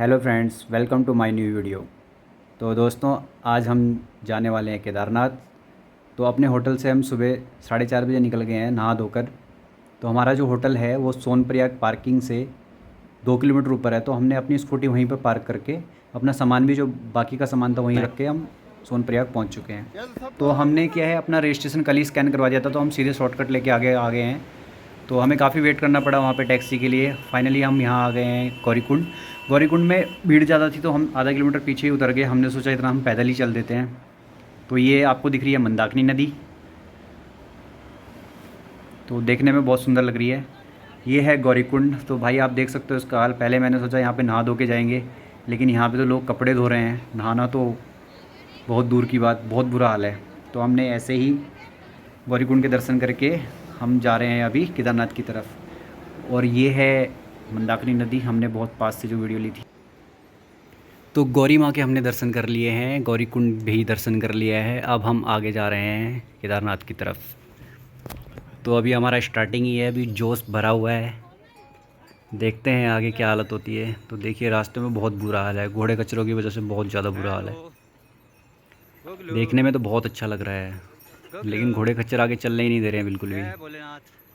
Hello friends, welcome to my new video. तो दोस्तों, आज हम जाने वाले हैं केदारनाथ। तो अपने होटल से हम सुबह 4:30 बजे निकल गए हैं नहा धोकर। तो हमारा जो होटल है वो सोनप्रयाग पार्किंग से 2 किलोमीटर ऊपर है। तो हमने अपनी स्कूटी वहीं पर पार्क करके अपना सामान भी, जो बाकी का सामान था, वहीं रख के हम सोनप्रयाग पहुंच चुके हैं। तो हमने क्या है, अपना रजिस्ट्रेशन कल ही स्कैन करवा दिया था, तो हम सीधे शॉर्टकट लेके आगे आ गए हैं। तो हमें काफ़ी वेट करना पड़ा वहाँ पे टैक्सी के लिए। फाइनली हम यहाँ आ गए हैं गौरीकुंड। गौरीकुंड में भीड़ ज़्यादा थी, तो हम आधा किलोमीटर पीछे ही उतर गए। हमने सोचा इतना हम पैदल ही चल देते हैं। तो ये आपको दिख रही है मंदाकिनी नदी, तो देखने में बहुत सुंदर लग रही है। ये है गौरीकुंड। तो भाई आप देख सकते हो इसका हाल। पहले मैंने सोचा यहाँ पे नहा धो के जाएंगे, लेकिन यहाँ पे तो लोग कपड़े धो रहे हैं, नहाना तो बहुत दूर की बात, बहुत बुरा हाल है। तो हमने ऐसे ही गौरीकुंड के दर्शन करके हम जा रहे हैं अभी केदारनाथ की तरफ। और ये है मंदाकिनी नदी, हमने बहुत पास से जो वीडियो ली थी। तो गौरी माँ के हमने दर्शन कर लिए हैं, गौरी कुंड भी दर्शन कर लिया है। अब हम आगे जा रहे हैं केदारनाथ की तरफ। तो अभी हमारा स्टार्टिंग ही है, अभी जोश भरा हुआ है। देखते हैं आगे क्या हालत होती है। तो देखिए रास्ते में बहुत बुरा हाल है, घोड़े कचरों की वजह से बहुत ज़्यादा बुरा हाल है। देखने में तो बहुत अच्छा लग रहा है, लेकिन घोड़े खच्चर आगे चलने ही नहीं दे रहे हैं बिल्कुल भी।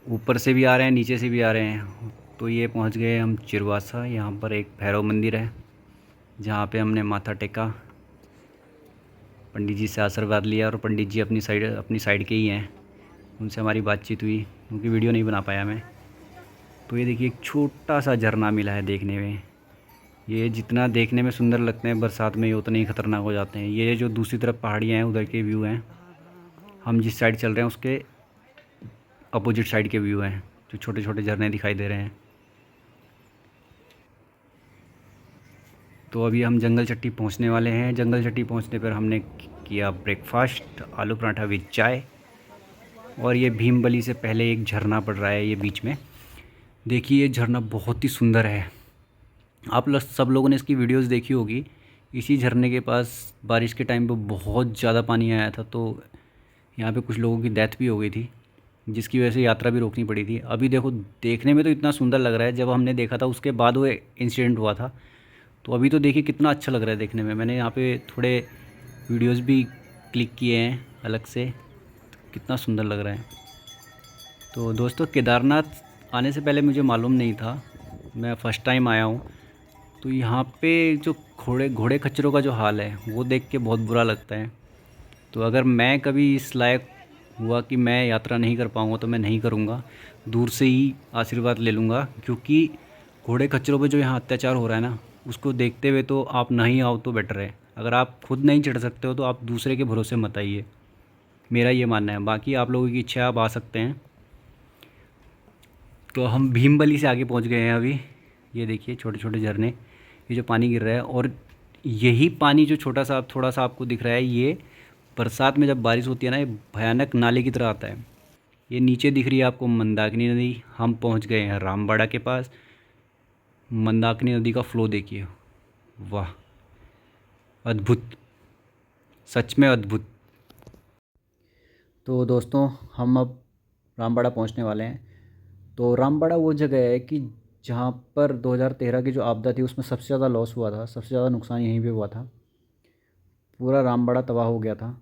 ऊपर से भी आ रहे हैं, नीचे से भी आ रहे हैं। तो ये पहुंच गए हम चिरवासा। यहाँ पर एक भैरव मंदिर है, जहाँ पे हमने माथा टेका, पंडित जी से आशीर्वाद लिया। और पंडित जी अपनी साइड के ही हैं, उनसे हमारी बातचीत हुई, उनकी वीडियो नहीं बना पाया मैं। तो ये देखिए एक छोटा सा झरना मिला है देखने में। ये जितना देखने में सुंदर लगते हैं, बरसात में ये उतने ही ख़तरनाक हो जाते हैं। ये जो दूसरी तरफ पहाड़ियाँ हैं, उधर के व्यू हैं। हम जिस साइड चल रहे हैं उसके अपोजिट साइड के व्यू हैं, जो छोटे छोटे झरने दिखाई दे रहे हैं। तो अभी हम जंगल चट्टी पहुंचने वाले हैं। जंगल चट्टी पहुंचने पर हमने किया ब्रेकफास्ट, आलू पराठा विद चाय। और ये भीमबली से पहले एक झरना पड़ रहा है ये बीच में। देखिए ये झरना बहुत ही सुंदर है। आप सब लोगों ने इसकी वीडियोस देखी होगी। इसी झरने के पास बारिश के टाइम पे बहुत ज़्यादा पानी आया था, तो यहाँ पे कुछ लोगों की डेथ भी हो गई थी, जिसकी वजह से यात्रा भी रोकनी पड़ी थी। अभी देखो, देखने में तो इतना सुंदर लग रहा है, जब हमने देखा था उसके बाद वो इंसिडेंट हुआ था। तो अभी तो देखिए कितना अच्छा लग रहा है देखने में। मैंने यहाँ पे थोड़े वीडियोस भी क्लिक किए हैं अलग से, कितना सुंदर लग रहा है। तो दोस्तों, केदारनाथ आने से पहले मुझे मालूम नहीं था, मैं फ़र्स्ट टाइम आया हूँ। तो यहाँ पे जो घोड़े घोड़े खच्चरों का जो हाल है वो देख के बहुत बुरा लगता है। तो अगर मैं कभी इस लायक हुआ कि मैं यात्रा नहीं कर पाऊँगा, तो मैं नहीं करूँगा, दूर से ही आशीर्वाद ले लूँगा। क्योंकि घोड़े खच्चरों पे जो यहाँ अत्याचार हो रहा है ना, उसको देखते हुए तो आप नहीं आओ तो बेटर है। अगर आप खुद नहीं चढ़ सकते हो तो आप दूसरे के भरोसे मत आइए, मेरा ये मानना है। बाकी आप लोगों की इच्छा, आप आ सकते हैं। तो हम भीमबली से आगे पहुंच गए हैं अभी। ये देखिए छोटे छोटे झरने, ये जो पानी गिर रहा है, और यही पानी जो छोटा सा थोड़ा सा आपको दिख रहा है, ये बरसात में जब बारिश होती है ना, ये भयानक नाले की तरह आता है। ये नीचे दिख रही है आपको मंदाकिनी नदी। हम पहुंच गए हैं रामबाड़ा के पास। मंदाकिनी नदी का फ़्लो देखिए, वाह, अद्भुत, सच में अद्भुत। तो दोस्तों, हम अब रामबाड़ा पहुंचने वाले हैं। तो रामबाड़ा वो जगह है कि जहाँ पर 2013 की जो आपदा थी उसमें सबसे ज़्यादा लॉस हुआ था, सबसे ज़्यादा नुकसान यहीं पे हुआ था। पूरा रामबाड़ा तबाह हो गया था।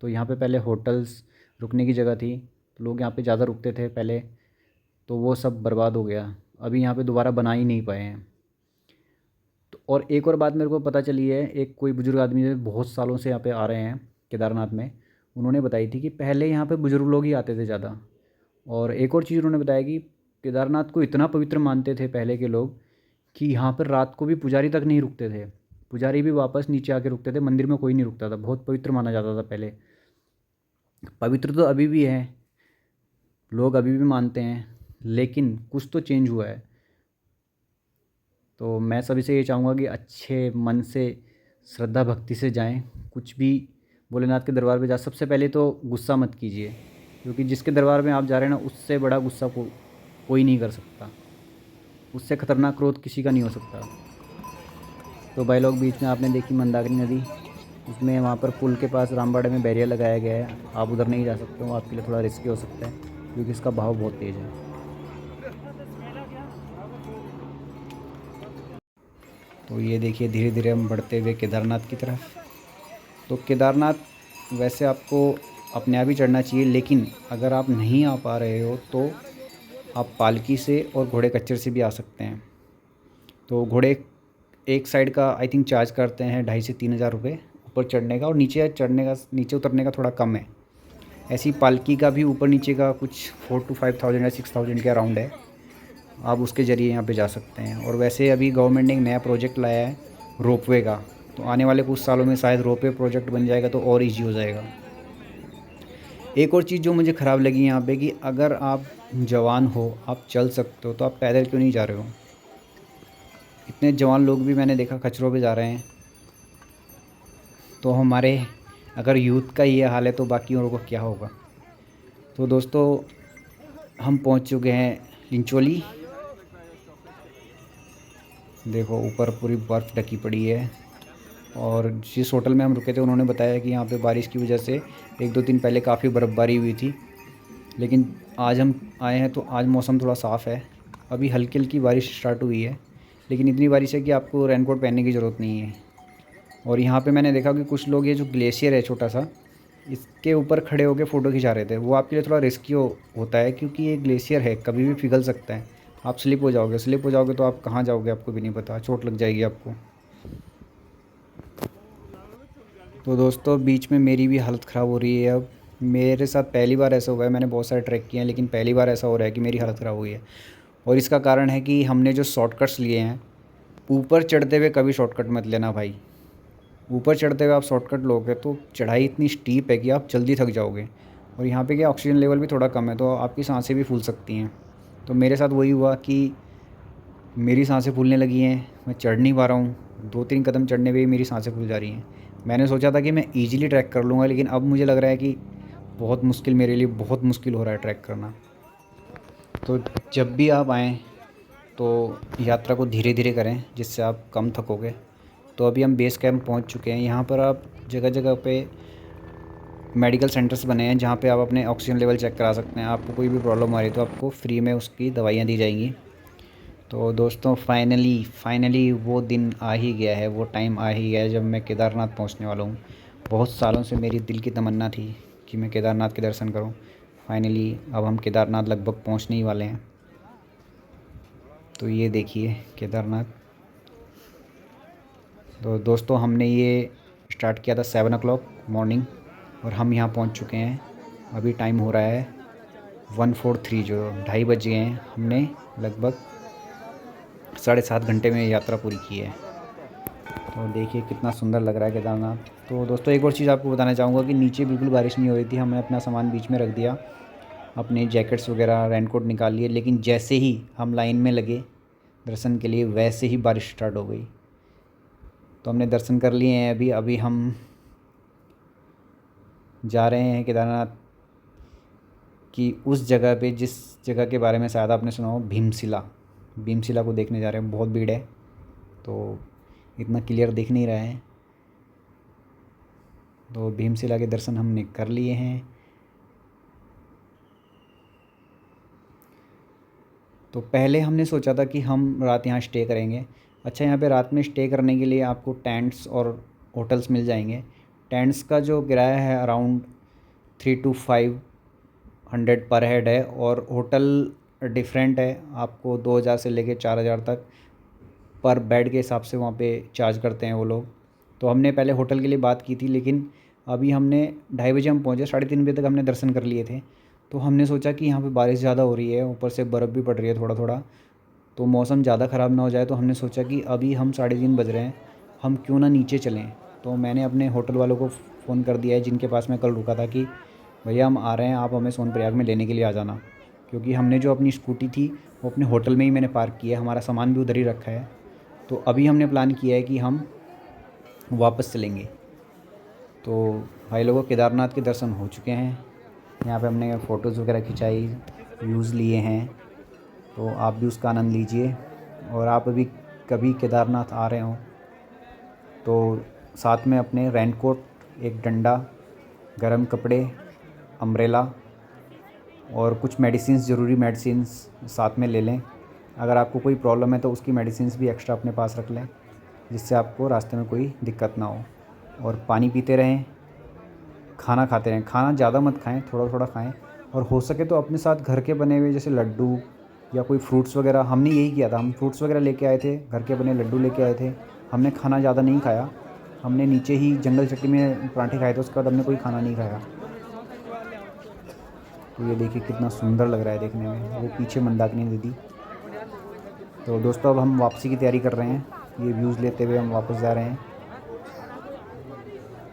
तो यहाँ पे पहले होटल्स, रुकने की जगह थी, तो लोग यहाँ पे ज़्यादा रुकते थे पहले, तो वो सब बर्बाद हो गया। अभी यहाँ पे दोबारा बना ही नहीं पाए हैं। तो और एक और बात मेरे को पता चली है, एक कोई बुज़ुर्ग आदमी जो बहुत सालों से यहाँ पे आ रहे हैं केदारनाथ में, उन्होंने बताई थी कि पहले यहाँ पे बुज़ुर्ग लोग ही आते थे ज़्यादा। और एक और चीज़ उन्होंने बताया कि केदारनाथ को इतना पवित्र मानते थे पहले के लोग कि यहाँ पर रात को भी पुजारी तक नहीं रुकते थे। पुजारी भी वापस नीचे आके रुकते थे, मंदिर में कोई नहीं रुकता था। बहुत पवित्र माना जाता था पहले। पवित्र तो अभी भी है, लोग अभी भी मानते हैं, लेकिन कुछ तो चेंज हुआ है। तो मैं सभी से ये चाहूँगा कि अच्छे मन से, श्रद्धा भक्ति से जाएं। कुछ भी भोलेनाथ के दरबार पे जा, सबसे पहले तो गुस्सा मत कीजिए, क्योंकि जिसके दरबार में आप जा रहे हैं ना, उससे बड़ा गुस्सा कोई नहीं कर सकता। उससे खतरनाक क्रोध किसी का नहीं हो सकता। तो भाई लोग, बीच में आपने देखी मंदाकिनी नदी, उसमें वहाँ पर पुल के पास रामबाड़े में बैरियर लगाया गया है, आप उधर नहीं जा सकते हो, आपके लिए थोड़ा रिस्की हो सकता है, क्योंकि इसका बहाव बहुत तेज़ है। तो ये देखिए धीरे धीरे हम बढ़ते हुए केदारनाथ की तरफ। तो केदारनाथ वैसे आपको अपने आप ही चढ़ना चाहिए, लेकिन अगर आप नहीं आ पा रहे हो तो आप पालकी से और घोड़े खच्चर से भी आ सकते हैं। तो घोड़े एक साइड का आई थिंक चार्ज करते हैं 2,500 से 3,000 रुपये ऊपर चढ़ने का, और नीचे उतरने का थोड़ा कम है। ऐसी पालकी का भी ऊपर नीचे का कुछ 4,000 to 5,000 या 6,000 के अराउंड है। आप उसके ज़रिए यहाँ पे जा सकते हैं। और वैसे अभी गवर्नमेंट ने एक नया प्रोजेक्ट लाया है रोपवे का, तो आने वाले कुछ सालों में शायद रोपवे प्रोजेक्ट बन जाएगा तो और ईजी हो जाएगा। एक और चीज़ जो मुझे ख़राब लगी यहाँ पे, कि अगर आप जवान हो, आप चल सकते हो, तो आप पैदल क्यों नहीं जा रहे हो। इतने जवान लोग भी मैंने देखा खच्चरों पे जा रहे हैं। तो हमारे अगर यूथ का ये हाल है तो बाकी औरों को क्या होगा। तो दोस्तों हम पहुँच चुके हैं लिंचोली। देखो ऊपर पूरी बर्फ़ ढकी पड़ी है। और जिस होटल में हम रुके थे उन्होंने बताया कि यहाँ पे बारिश की वजह से 1-2 दिन पहले काफ़ी बर्फ़बारी हुई थी, लेकिन आज हम आए हैं तो आज मौसम थोड़ा साफ़ है। अभी हल्की हल्की बारिश स्टार्ट हुई है, लेकिन इतनी बारिश है कि आपको रेनकोट पहनने की ज़रूरत नहीं है। और यहाँ पे मैंने देखा कि कुछ लोग, ये जो ग्लेशियर है छोटा सा, इसके ऊपर खड़े होकर फ़ोटो खिंचा रहे थे। वो आपके लिए थोड़ा रिस्की होता है, क्योंकि ये ग्लेशियर है, कभी भी पिघल सकता है। आप स्लिप हो जाओगे तो आप कहाँ जाओगे आपको भी नहीं पता, चोट लग जाएगी आपको। तो दोस्तों बीच में मेरी भी हालत ख़राब हो रही है। अब मेरे साथ पहली बार ऐसा हुआ है, मैंने बहुत सारे ट्रैक किए हैं, लेकिन पहली बार ऐसा हो रहा है कि मेरी हालत ख़राब हुई है। और इसका कारण है कि हमने जो शॉर्टकट्स लिए हैं, ऊपर चढ़ते हुए कभी शॉर्टकट मत लेना भाई। ऊपर चढ़ते हुए आप शॉर्टकट लोगे तो चढ़ाई इतनी स्टीप है कि आप जल्दी थक जाओगे। और यहाँ पे क्या ऑक्सीजन लेवल भी थोड़ा कम है, तो आपकी सांसें भी फूल सकती हैं। तो मेरे साथ वही हुआ कि मेरी सांसें फूलने लगी हैं, मैं चढ़ नहीं पा रहा हूँ। 2-3 कदम चढ़ने पे ही मेरी सांसें फूल जा रही हैं। मैंने सोचा था कि मैं ईज़िली ट्रैक कर लूँगा, लेकिन अब मुझे लग रहा है कि बहुत मुश्किल, मेरे लिए बहुत मुश्किल हो रहा है ट्रैक करना। तो जब भी आप आएँ तो यात्रा को धीरे धीरे करें, जिससे आप कम थकोगे। तो अभी हम बेस कैंप पहुंच चुके हैं। यहाँ पर आप जगह जगह पे मेडिकल सेंटर्स बने हैं, जहाँ पे आप अपने ऑक्सीजन लेवल चेक करा सकते हैं। आपको कोई भी प्रॉब्लम आ रही है तो आपको फ्री में उसकी दवाइयाँ दी जाएंगी। तो दोस्तों फाइनली वो दिन आ ही गया है, वो टाइम आ ही गया है जब मैं केदारनाथ पहुँचने वाला हूँ। बहुत सालों से मेरी दिल की तमन्ना थी कि मैं केदारनाथ के दर्शन करूँ। फाइनली अब हम केदारनाथ लगभग पहुँचने ही वाले हैं। तो ये देखिए केदारनाथ। तो दोस्तों हमने ये स्टार्ट किया था 7 o'clock मॉर्निंग, और हम यहाँ पहुँच चुके हैं। अभी टाइम हो रहा है 1:43, जो 2:30 बज गए हैं। हमने लगभग 7.5 घंटे में यात्रा पूरी की है। तो देखिए कितना सुंदर लग रहा है केदारनाथ। तो दोस्तों एक और चीज़ आपको बताना चाहूँगा कि नीचे बिल्कुल बारिश नहीं हो रही थी। हमने अपना सामान बीच में रख दिया, अपने जैकेट्स वगैरह रेनकोट निकाल लिए, लेकिन जैसे ही हम लाइन में लगे दर्शन के लिए, वैसे ही बारिश स्टार्ट हो गई। तो हमने दर्शन कर लिए हैं। अभी हम जा रहे हैं केदारनाथ की उस जगह पे जिस जगह के बारे में शायद आपने सुना हो, भीमशिला को देखने जा रहे हैं। बहुत भीड़ है तो इतना क्लियर दिख नहीं रहा है। तो भीमशिला के दर्शन हमने कर लिए हैं। तो पहले हमने सोचा था कि हम रात यहाँ स्टे करेंगे। अच्छा, यहाँ पे रात में स्टे करने के लिए आपको टेंट्स और होटल्स मिल जाएंगे। टेंट्स का जो किराया है अराउंड 300 to 500 पर हेड है, और होटल डिफरेंट है, आपको 2,000 से लेके 4,000 तक पर बेड के हिसाब से वहाँ पे चार्ज करते हैं वो लोग। तो हमने पहले होटल के लिए बात की थी, लेकिन अभी हमने 2:30 बजे हम पहुँचे, 3:30 बजे तक हमने दर्शन कर लिए थे। तो हमने सोचा कि यहाँ पे बारिश ज़्यादा हो रही है, ऊपर से बर्फ़ भी पड़ रही है थोड़ा थोड़ा, तो मौसम ज़्यादा ख़राब ना हो जाए। तो हमने सोचा कि अभी हम 3:30 बज रहे हैं, हम क्यों ना नीचे चलें। तो मैंने अपने होटल वालों को फ़ोन कर दिया है, जिनके पास मैं कल रुका था, कि भैया हम आ रहे हैं, आप हमें सोनप्रयाग में लेने के लिए आ जाना। क्योंकि हमने जो अपनी स्कूटी थी वो अपने होटल में ही मैंने पार्क किया है, हमारा सामान भी उधर ही रखा है। तो अभी हमने प्लान किया है कि हम वापस चलेंगे। तो भाई लोगों, केदारनाथ के दर्शन हो चुके हैं। यहाँ पे हमने फ़ोटोज़ वगैरह खिंचाई, व्यूज़ लिए हैं, तो आप भी उसका आनंद लीजिए। और आप अभी कभी केदारनाथ आ रहे हो तो साथ में अपने रेनकोट, एक डंडा, गर्म कपड़े, अम्ब्रेला और कुछ मेडिसिन्स, ज़रूरी मेडिसिन्स साथ में ले लें। अगर आपको कोई प्रॉब्लम है तो उसकी मेडिसिन्स भी एक्स्ट्रा अपने पास रख लें। जिससे आपको रास्ते में कोई दिक्कत ना हो। और पानी पीते रहें, खाना खाते रहें। खाना ज़्यादा मत खाएं, थोड़ा थोड़ा खाएं। और हो सके तो अपने साथ घर के बने हुए जैसे लड्डू या कोई फ्रूट्स वगैरह, हमने यही किया था। हम फ्रूट्स वगैरह लेके आए थे, घर के बने लड्डू लेके आए थे। हमने खाना ज़्यादा नहीं खाया, हमने नीचे ही जंगल चट्टी में पराठे खाए थे, उसके बाद हमने कोई खाना नहीं खाया। तो ये देखिए कितना सुंदर लग रहा है देखने में, वो पीछे मंदाकिनी नदी। तो दोस्तों अब हम वापसी की तैयारी कर रहे हैं, ये व्यूज़ लेते हुए हम वापस जा रहे हैं।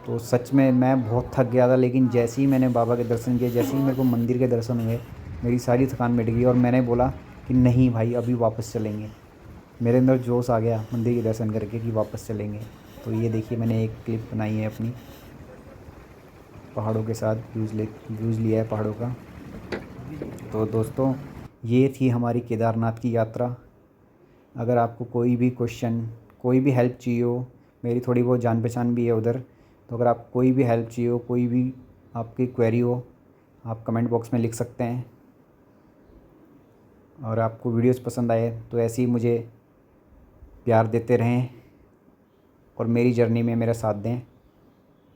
तो सच में मैं बहुत थक गया था, लेकिन जैसे ही मैंने बाबा के दर्शन किए, जैसे ही मेरे को मंदिर के दर्शन हुए, मेरी सारी थकान मिट गई और मैंने बोला कि नहीं भाई अभी वापस चलेंगे। मेरे अंदर जोश आ गया मंदिर के दर्शन करके कि वापस चलेंगे। तो ये देखिए मैंने एक क्लिप बनाई है अपनी, पहाड़ों के साथ व्यूज़ लिया है पहाड़ों का। तो दोस्तों ये थी हमारी केदारनाथ की यात्रा। अगर आपको कोई भी क्वेश्चन, कोई भी हेल्प चाहिए हो, मेरी थोड़ी बहुत जान पहचान भी है उधर, तो अगर आप कोई भी हेल्प चाहिए हो, कोई भी आपकी क्वेरी हो, आप कमेंट बॉक्स में लिख सकते हैं। और आपको वीडियोस पसंद आए तो ऐसे ही मुझे प्यार देते रहें और मेरी जर्नी में मेरा साथ दें।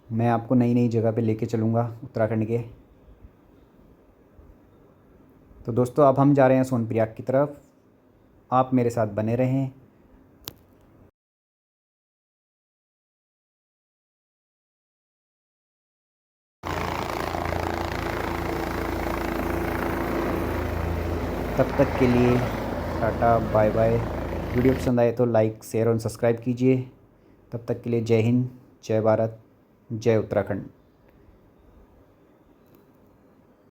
मैं आपको नई नई जगह पे लेके चलूँगा उत्तराखंड के। तो दोस्तों अब हम जा रहे हैं सोनप्रयाग की तरफ, आप मेरे साथ बने रहें। तब तक के लिए टाटा बाय बाय। वीडियो पसंद आए तो लाइक शेयर और सब्सक्राइब कीजिए। तब तक के लिए जय हिंद, जय भारत, जय उत्तराखंड।